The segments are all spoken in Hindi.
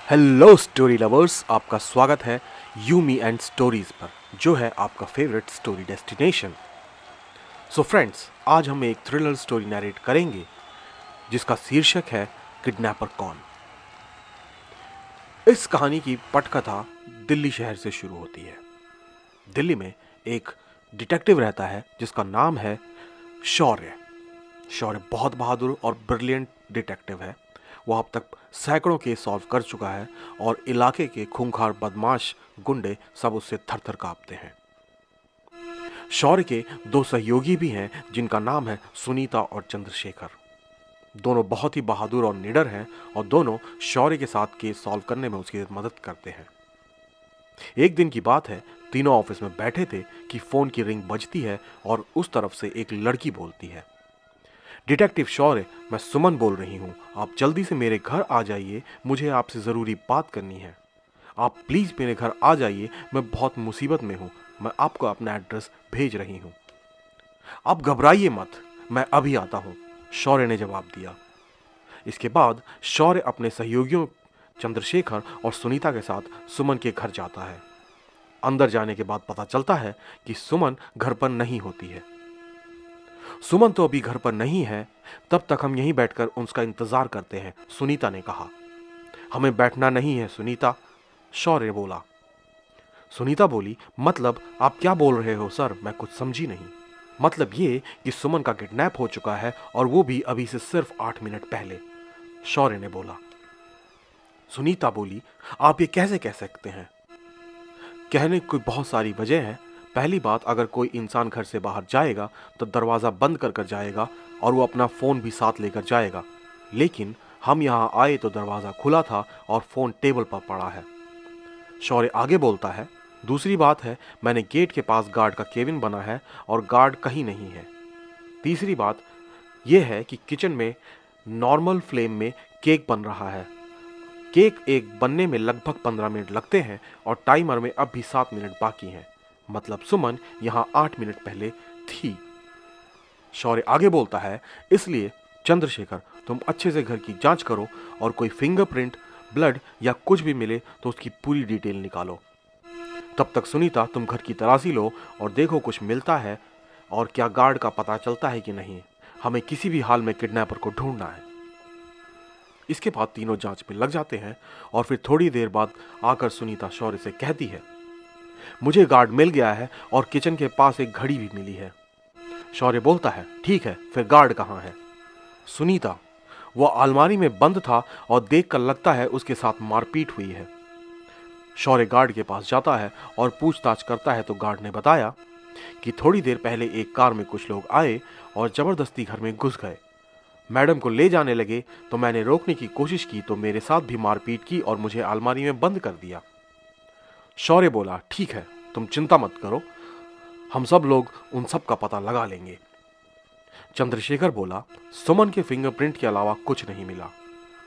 हेलो स्टोरी लवर्स, आपका स्वागत है यू मी एंड स्टोरीज पर, जो है आपका favourite story destination. So friends, आज हम एक थ्रिलर स्टोरी नरेट करेंगे जिसका शीर्षक है किडनैपर कौन। इस कहानी की पटकथा दिल्ली शहर से शुरू होती है। दिल्ली में एक डिटेक्टिव रहता है जिसका नाम है शौर्य। शौर्य बहुत बहादुर और ब्रिलियंट डिटेक्टिव है। वो अब तक सैकड़ों केस सॉल्व कर चुका है और इलाके के खूंखार बदमाश गुंडे सब उससे थर थर कांपते हैं। शौर्य के दो सहयोगी भी हैं जिनका नाम है सुनीता और चंद्रशेखर। दोनों बहुत ही बहादुर और निडर हैं और दोनों शौर्य के साथ केस सॉल्व करने में उसकी मदद करते हैं। एक दिन की बात है, तीनों ऑफिस में बैठे थे कि फोन की रिंग बजती है और उस तरफ से एक लड़की बोलती है, डिटेक्टिव शौर्य, मैं सुमन बोल रही हूँ। आप जल्दी से मेरे घर आ जाइए, मुझे आपसे ज़रूरी बात करनी है। आप प्लीज़ मेरे घर आ जाइए, मैं बहुत मुसीबत में हूँ। मैं आपको अपना एड्रेस भेज रही हूँ। आप घबराइए मत, मैं अभी आता हूँ, शौर्य ने जवाब दिया। इसके बाद शौर्य अपने सहयोगियों चंद्रशेखर और सुनीता के साथ सुमन के घर जाता है। अंदर जाने के बाद पता चलता है कि सुमन घर पर नहीं होती है। सुमन तो अभी घर पर नहीं है, तब तक हम यहीं बैठकर उसका इंतजार करते हैं, सुनीता ने कहा। हमें बैठना नहीं है सुनीता, शौर्य बोला। सुनीता बोली, मतलब आप क्या बोल रहे हो सर, मैं कुछ समझी नहीं। मतलब ये कि सुमन का किडनैप हो चुका है और वो भी अभी से सिर्फ 8 मिनट पहले, शौर्य ने बोला। सुनीता बोली, आप ये कैसे कह सकते हैं? कहने की बहुत सारी वजह है। पहली बात, अगर कोई इंसान घर से बाहर जाएगा तो दरवाज़ा बंद कर कर जाएगा और वो अपना फ़ोन भी साथ लेकर जाएगा। लेकिन हम यहाँ आए तो दरवाज़ा खुला था और फ़ोन टेबल पर पड़ा है, शौर्य आगे बोलता है। दूसरी बात है, मैंने गेट के पास गार्ड का केबिन बना है और गार्ड कहीं नहीं है। तीसरी बात यह है कि किचन में नॉर्मल फ्लेम में केक बन रहा है। केक एक बनने में लगभग 15 मिनट लगते हैं और टाइमर में अब भी 7 मिनट बाकी हैं। मतलब सुमन यहाँ 8 मिनट पहले थी। शौर्य आगे बोलता है, इसलिए चंद्रशेखर, तुम अच्छे से घर की जांच करो और कोई फिंगरप्रिंट, ब्लड या कुछ भी मिले तो उसकी पूरी डिटेल निकालो। तब तक सुनीता, तुम घर की तलाशी लो और देखो कुछ मिलता है और क्या गार्ड का पता चलता है कि नहीं। हमें किसी भी हाल में किडनैपर को ढूंढना है। इसके बाद तीनों जांच में लग जाते हैं और फिर थोड़ी देर बाद आकर सुनीता शौर्य से कहती है, मुझे गार्ड मिल गया है और किचन के पास एक घड़ी भी मिली है। शौर्य बोलता है, ठीक है, फिर गार्ड कहाँ है? सुनीता, वो अलमारी में बंद था और देखकर लगता है उसके साथ मारपीट हुई है। शौर्य गार्ड के पास जाता है और पूछताछ करता है तो गार्ड ने बताया कि थोड़ी देर पहले एक कार में कुछ लोग आए और जबरदस्ती घर में घुस गए। मैडम को ले जाने लगे तो मैंने रोकने की कोशिश की तो मेरे साथ भी मारपीट की और मुझे अलमारी में बंद कर दिया। शौर्य बोला, ठीक है, तुम चिंता मत करो, हम सब लोग उन सब का पता लगा लेंगे। चंद्रशेखर बोला, सुमन के फिंगरप्रिंट के अलावा कुछ नहीं मिला।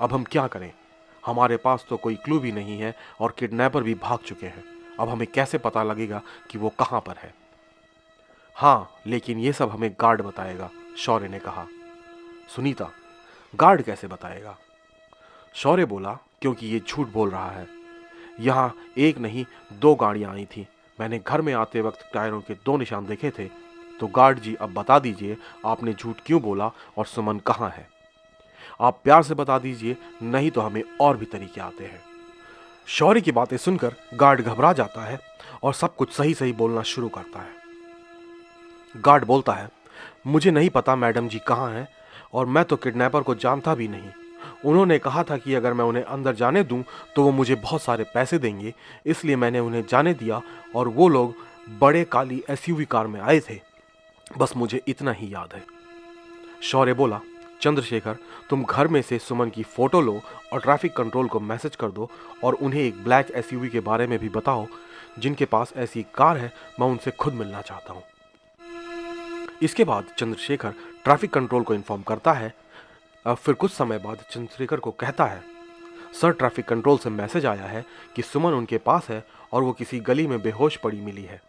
अब हम क्या करें? हमारे पास तो कोई क्लू भी नहीं है और किडनैपर भी भाग चुके हैं। अब हमें कैसे पता लगेगा कि वो कहां पर है? हाँ, लेकिन ये सब हमें गार्ड बताएगा, शौर्य ने कहा। सुनीता, गार्ड कैसे बताएगा? शौर्य बोला, क्योंकि ये झूठ बोल रहा है। यहाँ एक नहीं 2 गाड़ियां आई थी। मैंने घर में आते वक्त टायरों के 2 निशान देखे थे। तो गार्ड जी, अब बता दीजिए, आपने झूठ क्यों बोला और सुमन कहाँ है? आप प्यार से बता दीजिए, नहीं तो हमें और भी तरीके आते हैं। शौर्य की बातें सुनकर गार्ड घबरा जाता है और सब कुछ सही सही बोलना शुरू करता है। गार्ड बोलता है, मुझे नहीं पता मैडम जी कहाँ हैं और मैं तो किडनैपर को जानता भी नहीं। उन्होंने कहा था कि अगर मैं उन्हें अंदर जाने दूं तो वो मुझे बहुत सारे पैसे देंगे, इसलिए मैंने उन्हें जाने दिया और वो लोग बड़े काली एसयूवी कार में आए थे। बस मुझे इतना ही याद है। शौर्य बोला, चंद्रशेखर, तुम घर में से सुमन की फोटो लो और ट्रैफिक कंट्रोल को मैसेज कर दो और उन्हें एक ब्लैक एसयूवी के बारे में भी बताओ। जिनके पास ऐसी कार है, मैं उनसे खुद मिलना चाहता हूँ। इसके बाद चंद्रशेखर ट्रैफिक कंट्रोल को इन्फॉर्म करता है। अब फिर कुछ समय बाद चंद्रशेखर को कहता है, सर, ट्रैफिक कंट्रोल से मैसेज आया है कि सुमन उनके पास है और वो किसी गली में बेहोश पड़ी मिली है।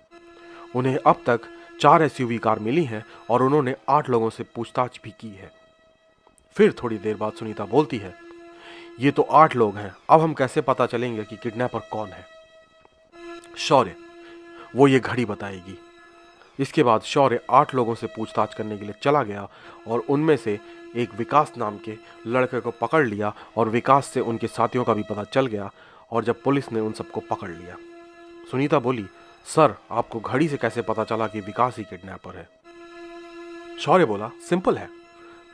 उन्हें अब तक 4 एसयूवी कार मिली हैं और उन्होंने 8 लोगों से पूछताछ भी की है। फिर थोड़ी देर बाद सुनीता बोलती है, ये तो 8 लोग हैं, अब हम कैसे पता चलेंगे कि किडनैपर कौन है? शौर्य, वो ये घड़ी बताएगी। इसके बाद शौर्य 8 लोगों से पूछताछ करने के लिए चला गया और उनमें से एक विकास नाम के लड़के को पकड़ लिया और विकास से उनके साथियों का भी पता चल गया। और जब पुलिस ने उन सबको पकड़ लिया, सुनीता बोली, सर आपको घड़ी से कैसे पता चला कि विकास ही किडनैपर है? शौर्य बोला, सिंपल है,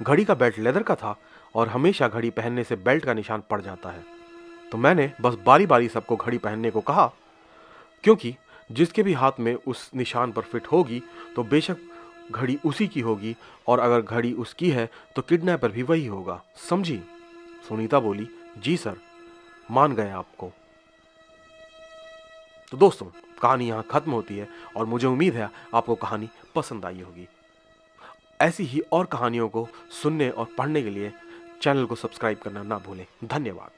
घड़ी का बेल्ट लेदर का था और हमेशा घड़ी पहनने से बेल्ट का निशान पड़ जाता है, तो मैंने बस बारी बारी सबको घड़ी पहनने को कहा, क्योंकि जिसके भी हाथ में उस निशान पर फिट होगी तो बेशक घड़ी उसी की होगी, और अगर घड़ी उसकी है तो किडनैपर भी वही होगा, समझी? सुनीता बोली, जी सर, मान गए आपको। तो दोस्तों, कहानी यहाँ खत्म होती है और मुझे उम्मीद है आपको कहानी पसंद आई होगी। ऐसी ही और कहानियों को सुनने और पढ़ने के लिए चैनल को सब्सक्राइब करना ना भूलें। धन्यवाद।